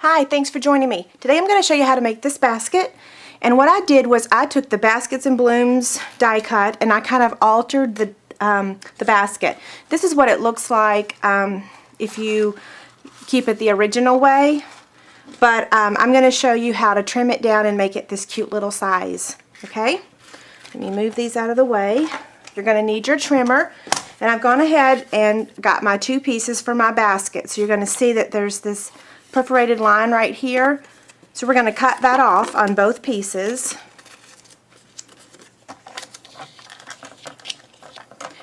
Hi, thanks for joining me. Today I'm going to show you how to make this basket. And what I did was I took the Baskets and Blooms die cut and I kind of altered the basket. This is what it looks like if you keep it the original way. But I'm going to show you how to trim it down and make it this cute little size. Okay? Let me move these out of the way. You're going to need your trimmer. And I've gone ahead and got my 2 pieces for my basket. So you're going to see that there's this perforated line right here. So we're going to cut that off on both pieces.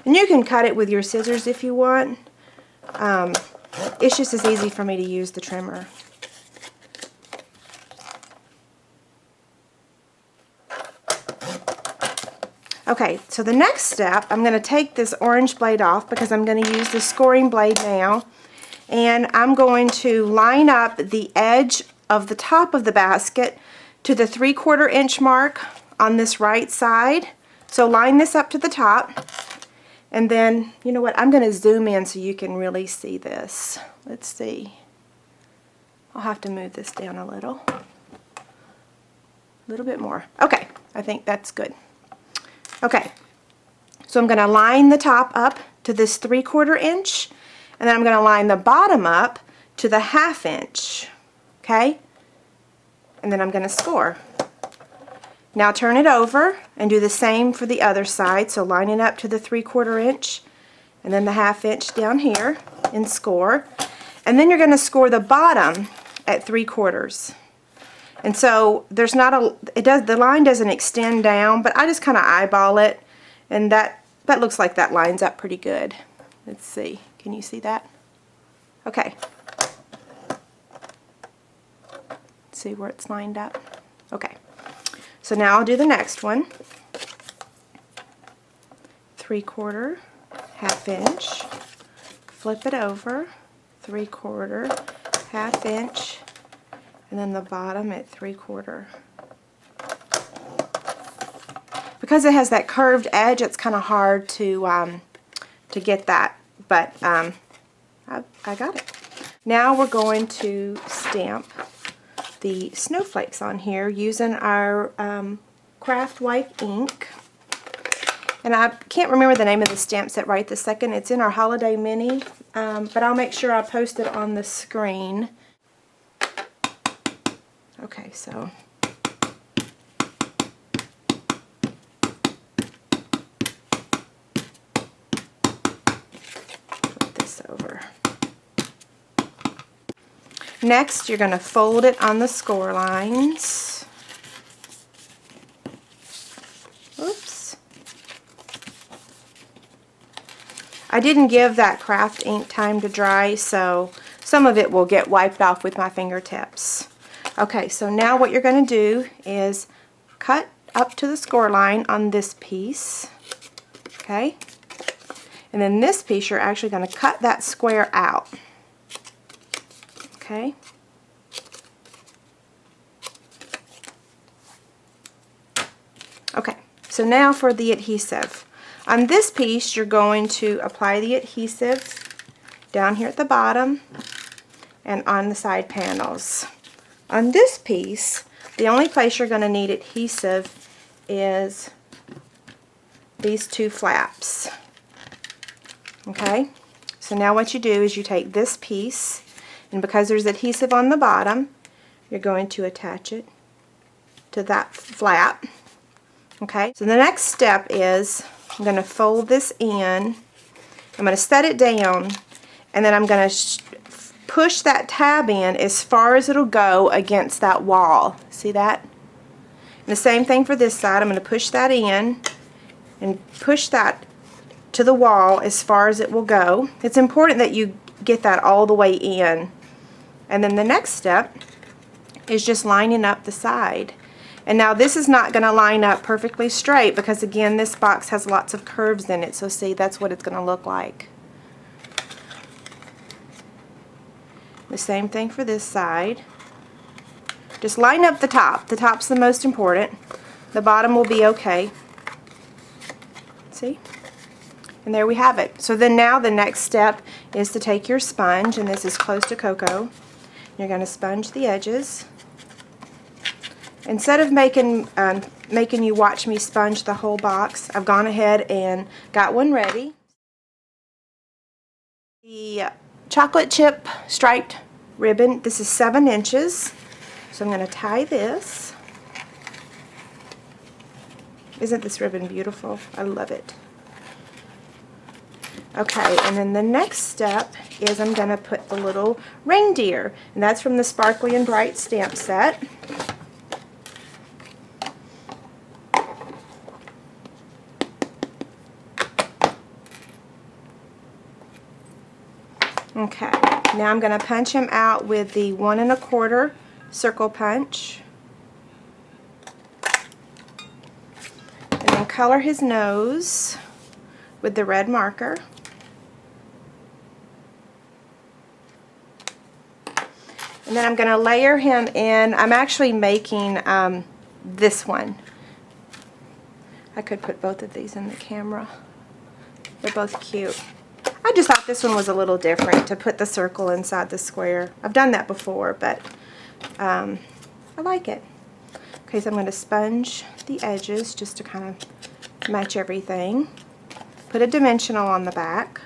And you can cut it with your scissors if you want. It's just as easy for me to use the trimmer. Okay, so the next step, I'm going to take this orange blade off because I'm going to use the scoring blade now. And I'm going to line up the edge of the top of the basket to the 3/4 inch mark on this right side. So line this up to the top. And then, you know what, I'm going to zoom in so you can really see this. Let's see. I'll have to move this down a little bit more. Okay, I think that's good. Okay, so I'm going to line the top up to this 3/4 inch. And then I'm going to line the bottom up to the 1/2 inch, okay? And then I'm going to score. Now turn it over and do the same for the other side. So line it up to the 3/4 inch and then the 1/2 inch down here and score. And then you're going to score the bottom at 3/4. And so there's not the line doesn't extend down, but I just kind of eyeball it, and that looks like that lines up pretty good. Let's see. Can you see that? Okay. See where it's lined up? Okay. So now I'll do the next one. 3/4, 1/2 inch. Flip it over. 3/4, 1/2 inch. And then the bottom at 3/4. Because it has that curved edge, it's kind of hard to get that. But I got it. Now we're going to stamp the snowflakes on here using our craft white ink. And I can't remember the name of the stamp set right this second. It's in our holiday mini, but I'll make sure I post it on the screen. Okay, so over. Next, you're going to fold it on the score lines. Oops. I didn't give that craft ink time to dry, so some of it will get wiped off with my fingertips. Okay, so now what you're going to do is cut up to the score line on this piece. Okay? And then this piece, you're actually going to cut that square out. Okay? Okay, so now for the adhesive. On this piece, you're going to apply the adhesive down here at the bottom and on the side panels. On this piece, the only place you're going to need adhesive is these 2 flaps. Okay, so now what you do is you take this piece, and because there's adhesive on the bottom, you're going to attach it to that flap. Okay, so the next step is I'm going to fold this in, I'm going to set it down, and then I'm going to push that tab in as far as it'll go against that wall. See that? And the same thing for this side. I'm going to push that in and push that to the wall as far as it will go. It's important that you get that all the way in. And then the next step is just lining up the side. And now this is not going to line up perfectly straight because, again, this box has lots of curves in it. So see, that's what it's going to look like. The same thing for this side. Just line up the top. The top's the most important. The bottom will be okay. See? And there we have it. So then now the next step is to take your sponge, and this is close to cocoa, You're going to sponge the edges. Instead of making you watch me sponge the whole box, I've gone ahead and got one ready. The chocolate chip striped ribbon, this is 7 inches. So I'm going to tie this. Isn't this ribbon beautiful? I love it. Okay, and then the next step is I'm going to put the little reindeer, and that's from the Sparkly and Bright stamp set. Okay, now I'm going to punch him out with the 1 1/4 circle punch. And then color his nose with the red marker. And then I'm going to layer him in. I'm actually making this one. I could put both of these in the camera. They're both cute. I just thought this one was a little different, to put the circle inside the square. I've done that before, but I like it. Okay, so I'm going to sponge the edges just to kind of match everything. Put a dimensional on the back.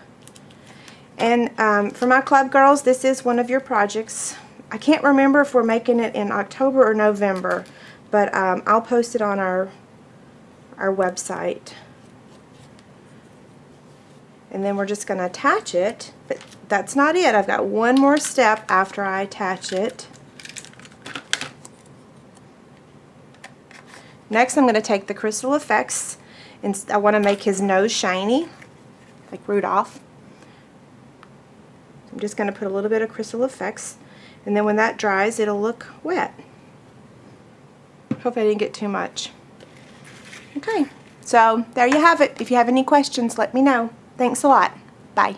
And for my club girls, this is one of your projects. I can't remember if we're making it in October or November, but I'll post it on our website. And then we're just going to attach it, but that's not it. I've got one more step after I attach it. Next, I'm going to take the Crystal Effects, and I want to make his nose shiny, like Rudolph. I'm just going to put a little bit of Crystal Effects, and then when that dries, it'll look wet. Hope I didn't get too much. Okay, so there you have it. If you have any questions, let me know. Thanks a lot. Bye.